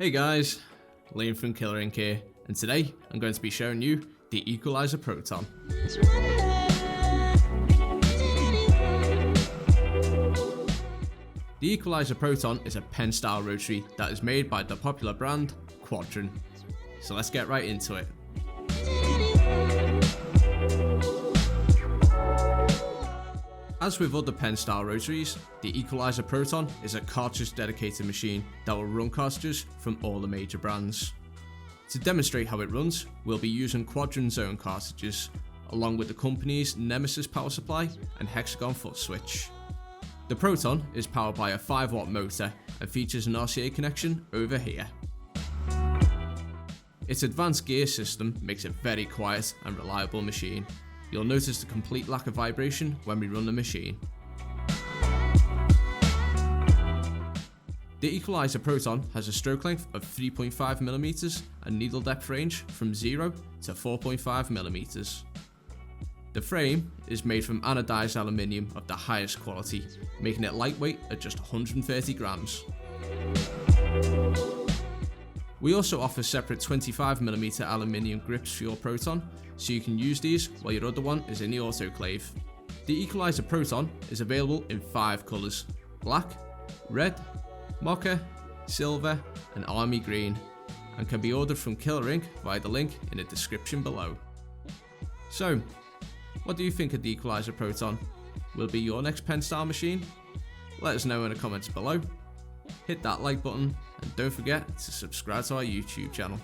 Hey guys, Raim from Killer Inc here, and today I'm going to be showing you the Equaliser Proton. The Equaliser Proton is a pen style rotary that is made by the popular brand Kwadron. So let's get right into it. As with other pen style rotaries, the Equaliser Proton is a cartridge-dedicated machine that will run cartridges from all the major brands. To demonstrate how it runs, we'll be using Kwadron's own cartridges, along with the company's Nemesis power supply and Hexagon foot switch. The Proton is powered by a 5-watt motor and features an RCA connection over here. Its advanced gear system makes it a very quiet and reliable machine. You'll notice the complete lack of vibration when we run the machine. The Equaliser Proton has a stroke length of 3.5mm and needle depth range from 0 to 4.5mm. The frame is made from anodised aluminium of the highest quality, making it lightweight at just 130 grams. We also offer separate 25mm aluminium grips for your Proton, so you can use these while your other one is in the autoclave. The Equaliser Proton is available in 5 colours: black, red, mocha, silver and army green, and can be ordered from Killer Inc via the link in the description below. So, what do you think of the Equaliser Proton? Will it be your next pen style machine? Let us know in the comments below. Hit that like button and don't forget to subscribe to our YouTube channel.